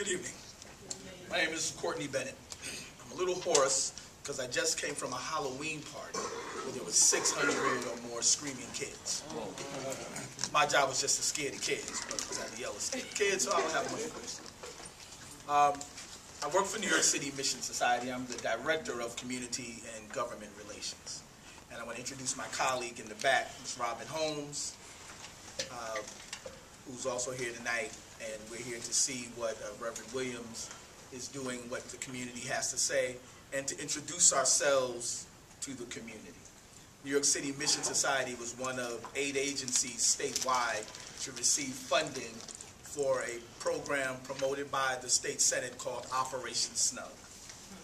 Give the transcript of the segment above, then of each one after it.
Good evening. My name is Courtney Bennett. I'm a little hoarse because I just came from a Halloween party where there was 600 or more screaming kids. My job was just to scare the kids, but because I had to yell at scare the kids, so I don't have much voice. I work for New York City Mission Society. I'm the Director of Community and Government Relations. And I want to introduce my colleague in the back, Ms. Robin Holmes, who's also here tonight. And we're here to see what Reverend Williams is doing, what the community has to say, and to introduce ourselves to the community. New York City Mission Society was one of 8 agencies statewide to receive funding for a program promoted by the state senate called Operation Snug.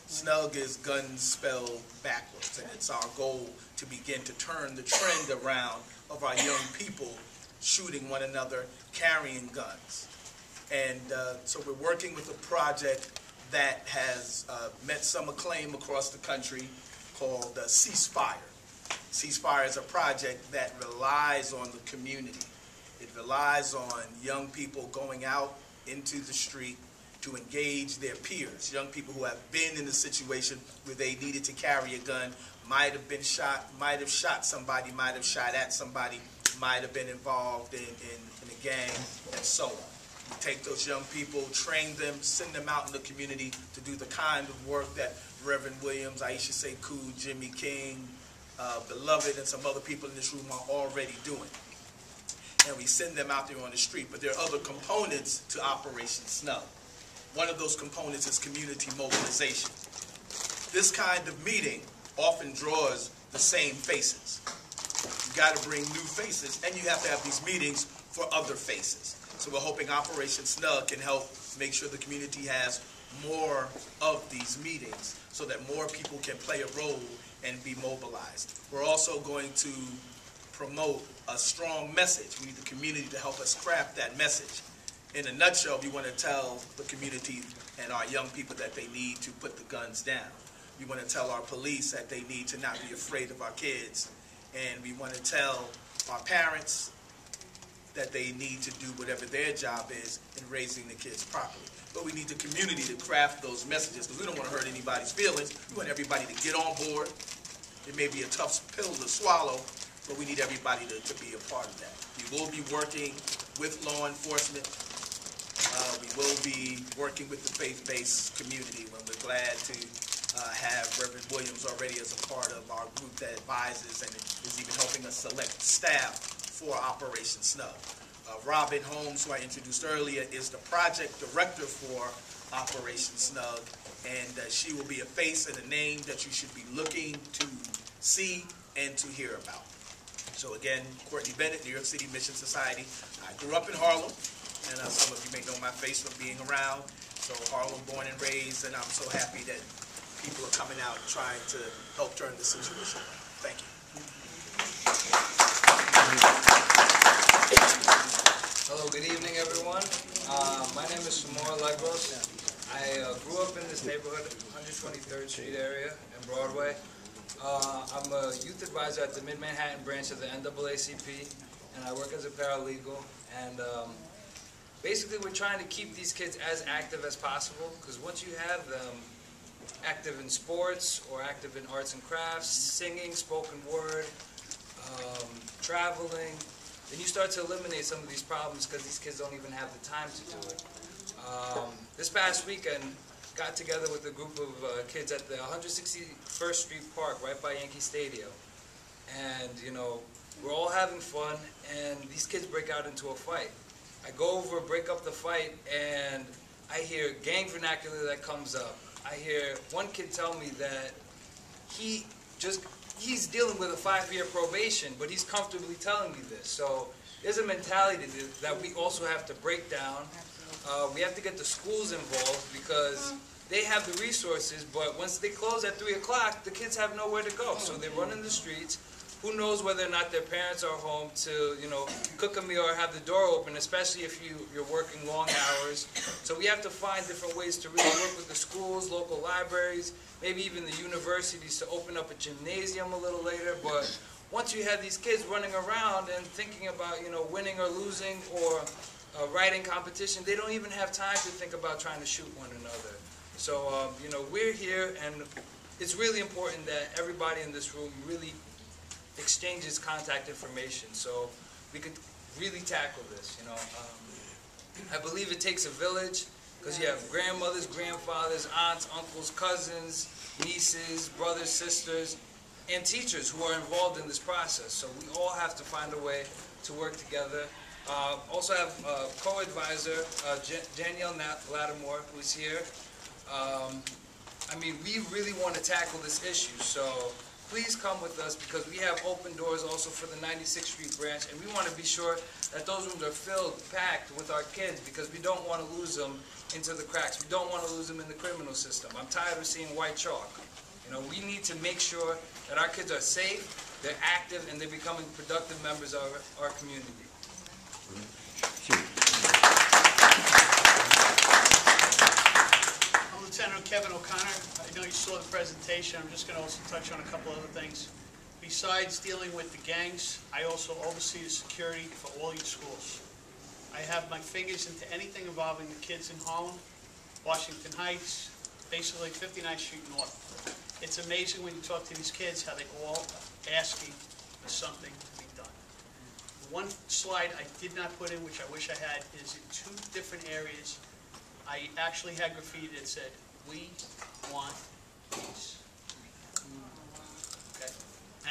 Snug is guns spelled backwards, and it's our goal to begin to turn the trend around of our young people shooting one another, carrying guns. And so we're working with a project that has met some acclaim across the country called Ceasefire. Ceasefire is a project that relies on the community. It relies on young people going out into the street to engage their peers, young people who have been in a situation where they needed to carry a gun, might have been shot, might have shot somebody, might have shot at somebody, might have been involved in a gang, and so on. We take those young people, train them, send them out in the community to do the kind of work that Reverend Williams, Aisha Sekou, Jimmy King, Beloved, and some other people in this room are already doing. And we send them out there on the street. But there are other components to Operation Snug. One of those components is community mobilization. This kind of meeting often draws the same faces. You've got to bring new faces, and you have to have these meetings for other faces. So we're hoping Operation Snug can help make sure the community has more of these meetings so that more people can play a role and be mobilized. We're also going to promote a strong message. We need the community to help us craft that message. In a nutshell, we want to tell the community and our young people that they need to put the guns down. We want to tell our police that they need to not be afraid of our kids. And we want to tell our parents that they need to do whatever their job is in raising the kids properly. But we need the community to craft those messages because we don't want to hurt anybody's feelings. We want everybody to get on board. It may be a tough pill to swallow, but we need everybody to be a part of that. We will be working with law enforcement. We will be working with the faith-based community when we're glad to have Reverend Williams already as a part of our group that advises and is even helping us select staff for Operation Snug. Robin Holmes, who I introduced earlier, is the project director for Operation Snug, and she will be a face and a name that you should be looking to see and to hear about. So again, Courtney Bennett, New York City Mission Society. I grew up in Harlem, and some of you may know my face from being around. So Harlem, born and raised, and I'm so happy that people are coming out trying to help turn the situation around. Thank you. Hello, good evening, everyone. My name is Samora Legros. I grew up in this neighborhood, 123rd Street area in Broadway. I'm a youth advisor at the Mid-Manhattan branch of the NAACP, and I work as a paralegal. And basically, we're trying to keep these kids as active as possible, because once you have them active in sports or active in arts and crafts, singing, spoken word, traveling, then you start to eliminate some of these problems because these kids don't even have the time to do it. This past weekend, got together with a group of kids at the 161st Street Park right by Yankee Stadium. And, you know, we're all having fun, and these kids break out into a fight. I go over, break up the fight, and I hear gang vernacular that comes up. I hear one kid tell me that he's dealing with a 5-year probation, but he's comfortably telling me this. So there's a mentality that we also have to break down. We have to get the schools involved because they have the resources, but once they close at 3 o'clock, the kids have nowhere to go. So they run in the streets. Who knows whether or not their parents are home to, you know, cook a meal or have the door open, especially if you're working long hours. So we have to find different ways to really work with the schools, local libraries, maybe even the universities to open up a gymnasium a little later. But once you have these kids running around and thinking about, you know, winning or losing or writing competition, they don't even have time to think about trying to shoot one another. So, you know, we're here, and it's really important that everybody in this room really exchanges contact information so we could really tackle this, you know. I believe it takes a village, because you have grandmothers, grandfathers, aunts, uncles, cousins, nieces, brothers, sisters, and teachers who are involved in this process. So we all have to find a way to work together. Also have co-advisor Danielle Lattimore, who's here. I mean, we really want to tackle this issue, so please come with us, because we have open doors also for the 96th Street branch, and we want to be sure that those rooms are filled, packed with our kids, because we don't want to lose them into the cracks. We don't want to lose them in the criminal system. I'm tired of seeing white chalk. You know, we need to make sure that our kids are safe, they're active, and they're becoming productive members of our community. I'm Lieutenant Kevin O'Connor. I know you saw the presentation. I'm just going to also touch on a couple other things. Besides dealing with the gangs, I also oversee the security for all your schools. I have my fingers into anything involving the kids in Harlem, Washington Heights, basically 59th Street North. It's amazing when you talk to these kids how they all asking for something to be done. One slide I did not put in, which I wish I had, is in 2 different areas. I actually had graffiti that said, "We want peace." Okay?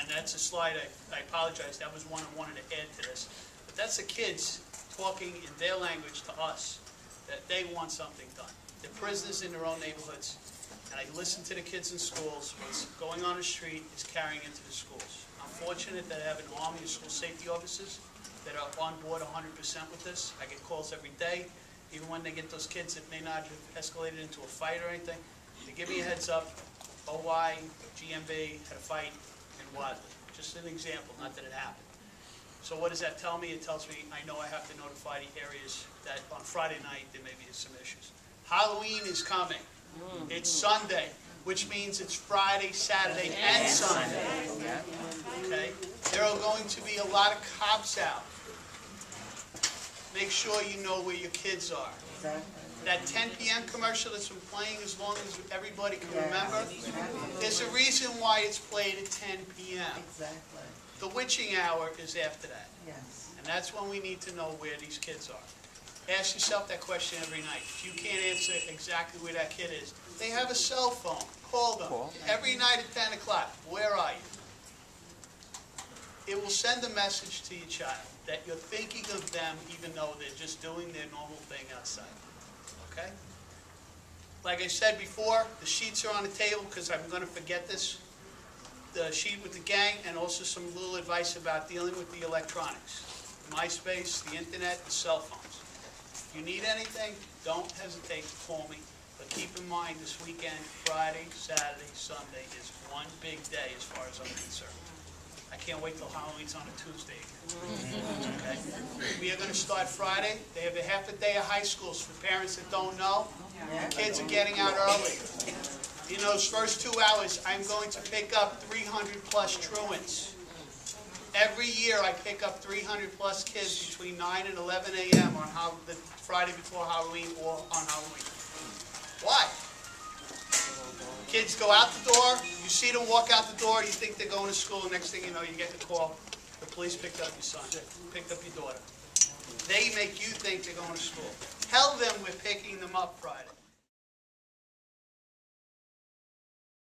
And that's a slide, I apologize, that was one I wanted to add to this. But that's the kids talking in their language to us, that they want something done. They're prisoners in their own neighborhoods, and I listen to the kids in schools. What's going on the street is carrying into the schools. I'm fortunate that I have an army of school safety officers that are on board 100% with this. I get calls every day, even when they get those kids that may not have escalated into a fight or anything. They give me a heads up, OY, GMB, had a fight in Wadley. Just an example, not that it happened. So what does that tell me? It tells me I know I have to notify the areas that on Friday night there may be some issues. Halloween is coming. It's Sunday, which means it's Friday, Saturday, and Sunday. Okay? There are going to be a lot of cops out. Make sure you know where your kids are. That 10 p.m. commercial that's been playing as long as everybody can remember, there's a reason why it's played at 10 p.m. Exactly. The witching hour is after that. Yes. And that's when we need to know where these kids are. Ask yourself that question every night. If you can't answer exactly where that kid is, they have a cell phone. Call them. Every night at 10 o'clock. Where are you? It will send a message to your child that you're thinking of them even though they're just doing their normal thing outside. Okay? Like I said before, the sheets are on the table because I'm going to forget this. The sheet with the gang, and also some little advice about dealing with the electronics. MySpace, the internet, the cell phones. If you need anything, don't hesitate to call me. But keep in mind this weekend, Friday, Saturday, Sunday is one big day as far as I'm concerned. I can't wait till Halloween's on a Tuesday. Okay? We are going to start Friday. They have a half a day of high schools for parents that don't know. The kids are getting out early. In those first 2 hours, I'm going to pick up 300 plus truants. Every year I pick up 300 plus kids between 9 and 11 a.m. on the Friday before Halloween or on Halloween. Why? Kids go out the door, you see them walk out the door, you think they're going to school, and next thing you know, you get the call, the police picked up your son, picked up your daughter. They make you think they're going to school. Tell them we're picking them up Friday.